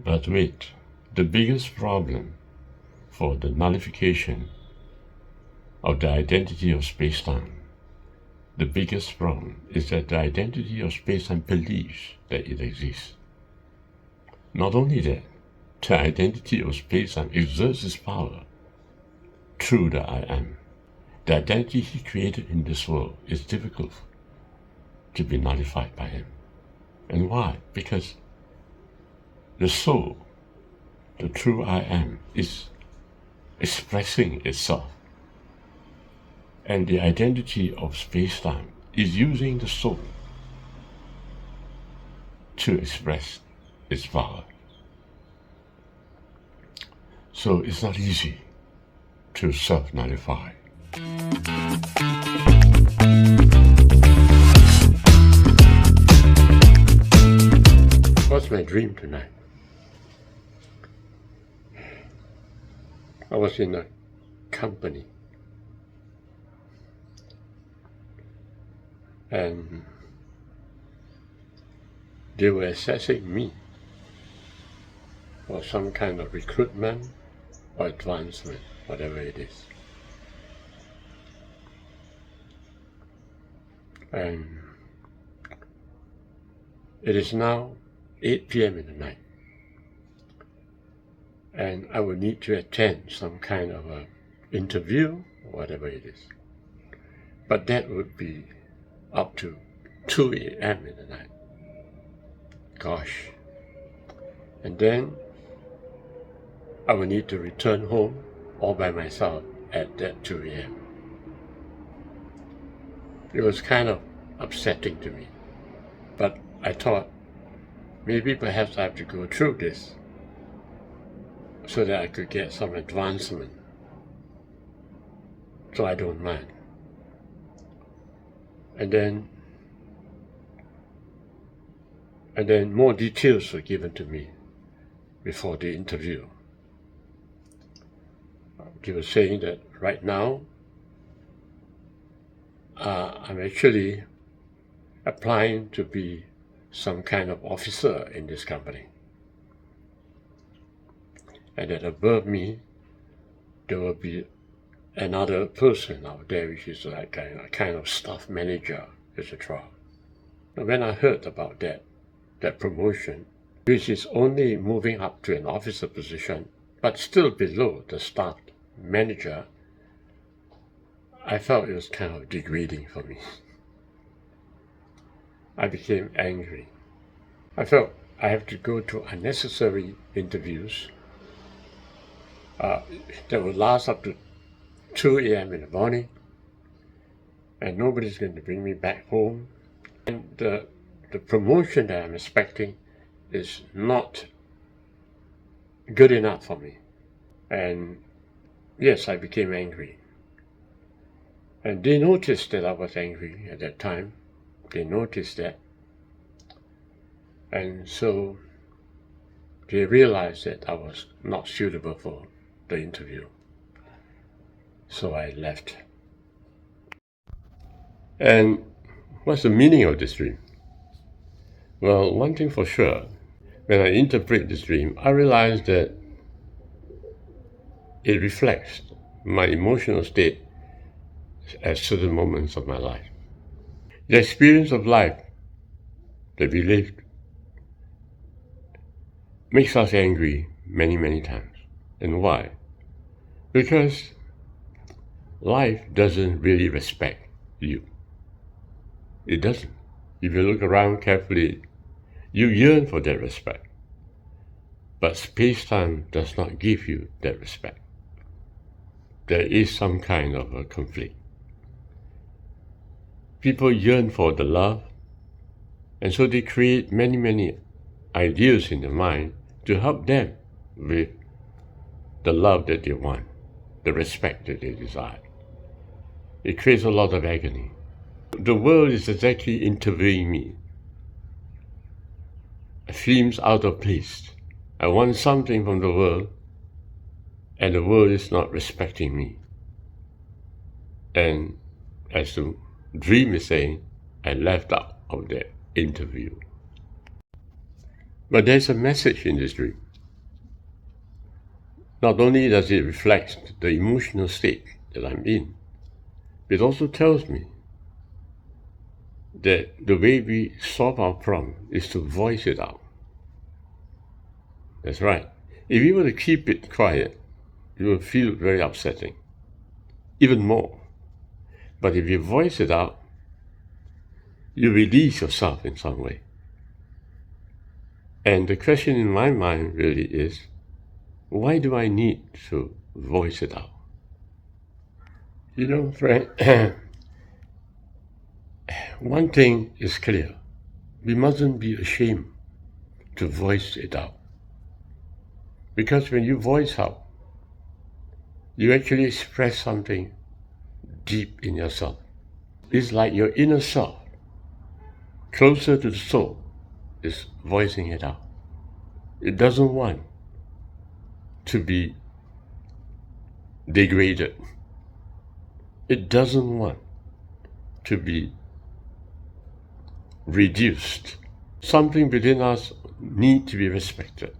But wait, the biggest problem for the nullification of the identity of space-time, the biggest problem is that the identity of space-time believes that it exists. Not only that, the identity of space-time exerts its power through the I am. The identity he created in this world is difficult to be nullified by him. And why? Because the soul, the true I am, is expressing itself. And the identity of space-time is using the soul to express its power. So it's not easy to self-nullify. What's my dream tonight? I was in a company and they were assessing me for some kind of recruitment or advancement, whatever it is. And it is now 8 p.m. in the night, and I will need to attend some kind of a interview or whatever it is. But that would be up to 2 a.m. in the night. Gosh. And then I will need to return home all by myself at that 2 a.m. It was kind of upsetting to me. But I thought, maybe perhaps I have to go through this so that I could get some advancement. So I don't mind. And then more details were given to me before the interview. They were saying that right now, I'm actually applying to be some kind of officer in this company. And that above me, there will be another person out there, which is like a kind of staff manager, etc. And when I heard about that promotion, which is only moving up to an officer position, but still below the staff manager, I felt it was kind of degrading for me. I became angry. I felt I have to go to unnecessary interviews that would last up to 2 a.m. in the morning, and nobody's going to bring me back home. And the promotion that I'm expecting is not good enough for me. And yes, I became angry. And they noticed that I was angry at that time. They noticed that. And so they realized that I was not suitable for the interview. So I left. And what's the meaning of this dream? Well, one thing for sure, when I interpret this dream, I realize that it reflects my emotional state at certain moments of my life. The experience of life that we lived makes us angry many, many times. And why? Because life doesn't really respect you. It doesn't. If you look around carefully, you yearn for that respect. But space-time does not give you that respect. There is some kind of a conflict. People yearn for the love, and so they create many, many ideas in their mind to help them with the love that they want, the respect that they desire. It creates a lot of agony. The world is exactly interviewing me. It seems out of place. I want something from the world, and the world is not respecting me. And as the dream is saying, I left out of that interview. But there's a message in this dream. Not only does it reflect the emotional state that I'm in, it also tells me that the way we solve our problem is to voice it out. That's right. If you were to keep it quiet, it will feel very upsetting, even more. But if you voice it out, you release yourself in some way. And the question in my mind really is, why do I need to voice it out? You know, friend, one thing is clear. We mustn't be ashamed to voice it out. Because when you voice out, you actually express something deep in yourself. It's like your inner self, closer to the soul, is voicing it out. It doesn't want to be degraded. It doesn't want to be reduced. Something within us needs to be respected.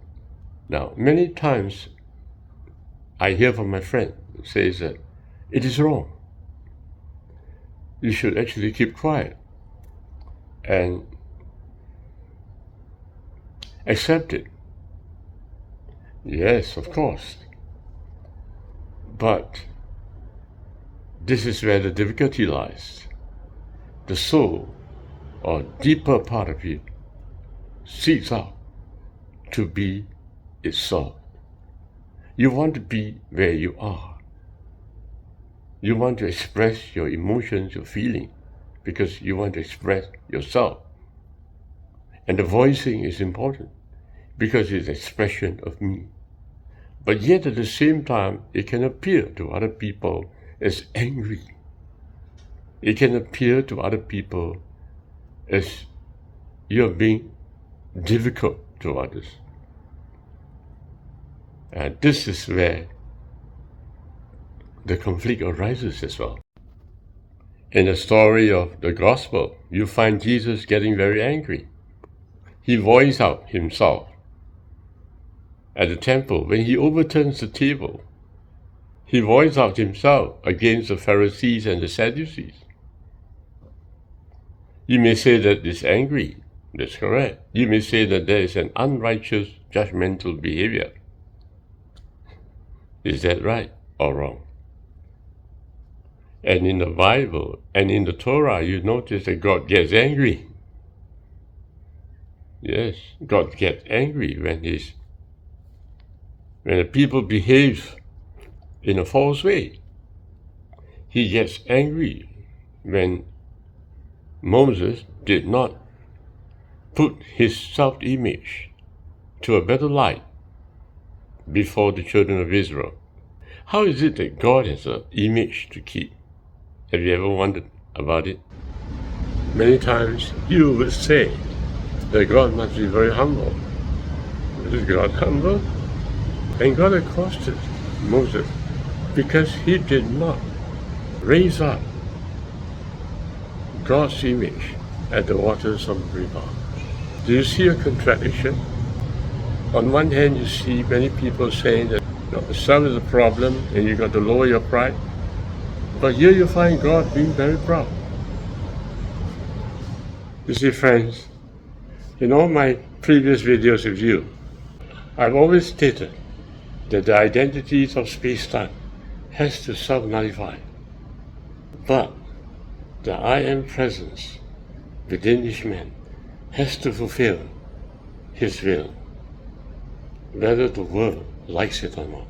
Now, many times I hear from my friend who says that it is wrong. You should actually keep quiet and accept it. Yes, of course. But this is where the difficulty lies. The soul, or deeper part of you, seeks out to be itself. You want to be where you are. You want to express your emotions, your feelings, because you want to express yourself. And the voicing is important because it's an expression of me. But yet at the same time, it can appear to other people as angry. It can appear to other people as you're being difficult to others. And this is where the conflict arises as well. In the story of the gospel, you find Jesus getting very angry. He voiced out himself at the temple when he overturns the table. He voiced out himself against the Pharisees and the Sadducees. You may say that it's angry. That's correct. You may say that there is an unrighteous, judgmental behavior. Is that right or wrong? And in the Bible and in the Torah, you notice that God gets angry. Yes, God gets angry when the people behave in a false way. He gets angry when Moses did not put his self-image to a better light before the children of Israel. How is it that God has an image to keep? Have you ever wondered about it? Many times you would say that God must be very humble. Is God humble? And God accosted Moses because he did not raise up God's image at the waters of the river. Do you see a contradiction? On one hand, you see many people saying that self is a problem and you got to lower your pride. But here you find God being very proud. You see, friends, in all my previous videos with you, I've always stated that the identities of space-time has to self-nullify. But the I am presence within each man has to fulfill his will, whether the world likes it or not.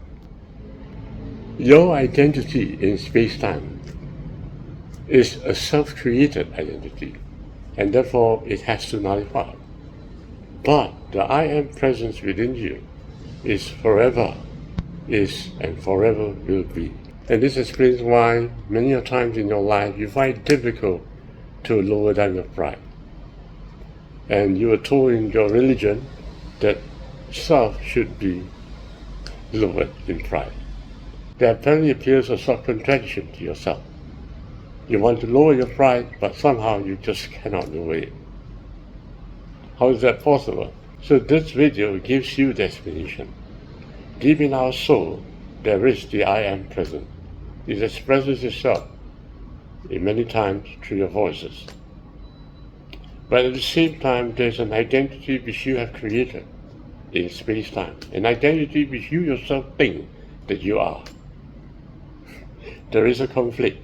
Your identity in space-time is a self-created identity, and therefore it has to nullify. But the I am presence within you is forever, is and forever will be. And this explains why many a times in your life you find it difficult to lower down your pride. And you are told in your religion that self should be lowered in pride. There apparently appears a sort of contradiction to yourself. You want to lower your pride, but somehow you just cannot lower it. How is that possible? So this video gives you the explanation. Deep in our soul, there is the I am present. It expresses itself in many times through your voices. But at the same time, there's an identity which you have created in space-time, an identity which you yourself think that you are. There is a conflict.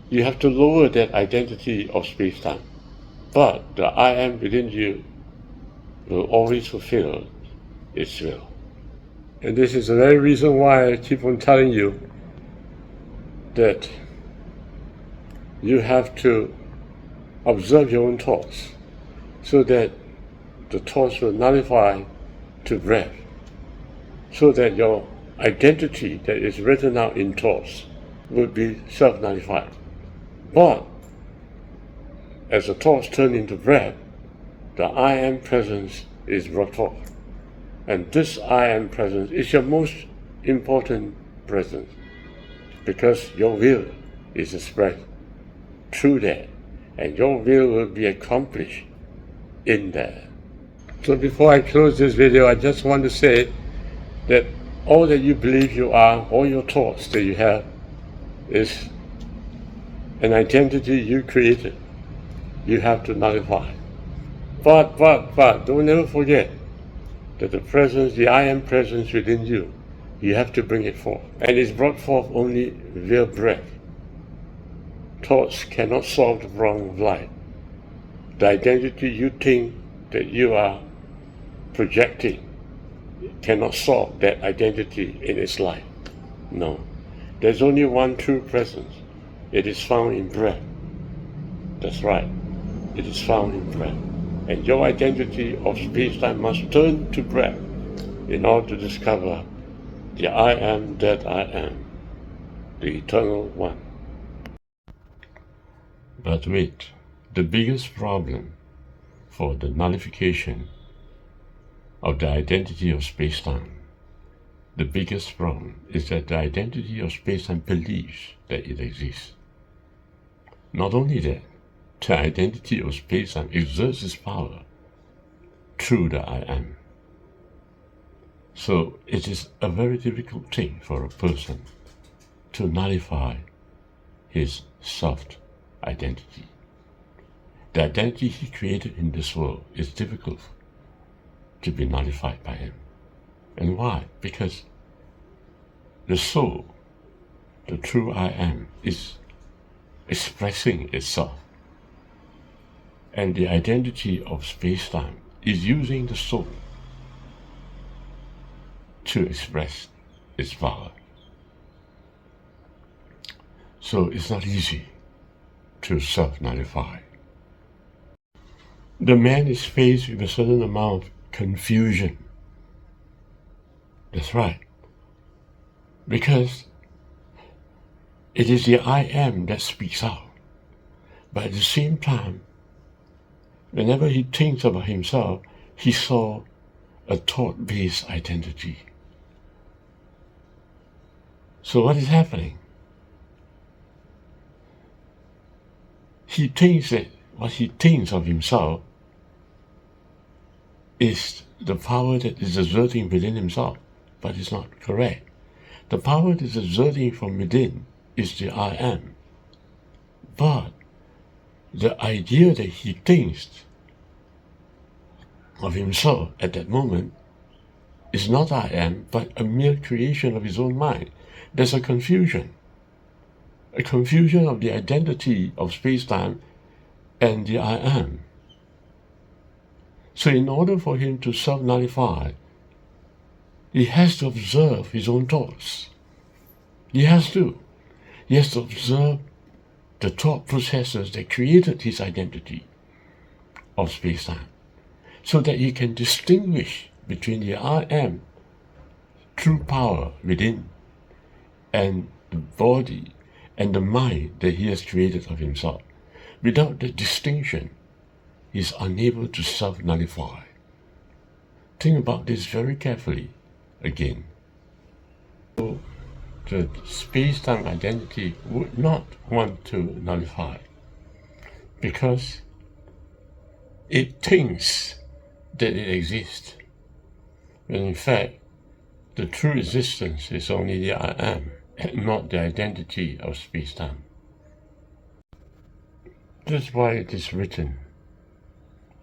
You have to lower that identity of space-time. But the I am within you will always fulfill its will. And this is the very reason why I keep on telling you that you have to observe your own thoughts so that the thoughts will nullify to breath, so that your identity that is written out in thoughts will be self-nullified. But as the thoughts turn into breath, the I am presence is brought forth. And this I am presence is your most important presence, because your will is expressed through that, and your will will be accomplished in that. So before I close this video, I just want to say that all that you believe you are, all your thoughts that you have, is an identity you created. You have to nullify. But don't ever forget that the presence, the I am presence within you, you have to bring it forth. And it's brought forth only via breath. Thoughts cannot solve the problem of life. The identity you think that you are projecting cannot solve that identity in its life. No. There's only one true presence. It is found in breath. That's right. It is found in breath. And your identity of space-time must turn to breath in order to discover the I am that I am, the eternal one. But wait, the biggest problem for the nullification of the identity of space-time, the biggest problem is that the identity of space-time believes that it exists. Not only that, the identity of space-time exerts its power through the I am. So it is a very difficult thing for a person to nullify his soft identity. The identity he created in this world is difficult to be nullified by him. And why? Because the soul, the true I am, is expressing itself. And the identity of space-time is using the soul to express its power. So it's not easy to self-nullify. The man is faced with a certain amount of confusion. That's right. Because it is the I am that speaks out. But at the same time, whenever he thinks about himself, he saw a thought-based identity. So what is happening? He thinks that what he thinks of himself is the power that is exerting within himself, but it's not correct. The power that is exerting from within is the I am. But the idea that he thinks of himself at that moment is not I am, but a mere creation of his own mind. There's a confusion of the identity of space-time and the I am. So in order for him to self-nullify, he has to observe his own thoughts. He has to observe the thought processes that created his identity of space-time, so that he can distinguish between the I am, true power within, and the body and the mind that he has created of himself. Without that distinction, he is unable to self-nullify. Think about this very carefully again. So the space-time identity would not want to nullify because it thinks that it exists, when in fact The true existence is only the I am, not the identity of space-time. That's why it is written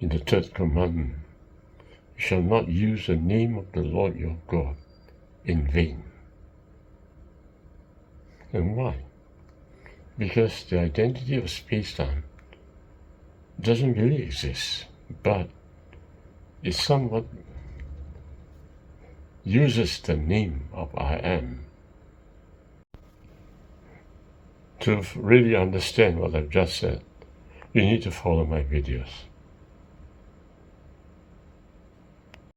in the third commandment, "You shall not use the name of the Lord your God in vain." And why? Because the identity of space-time doesn't really exist, but it somewhat uses the name of I am. To really understand what I've just said, you need to follow my videos.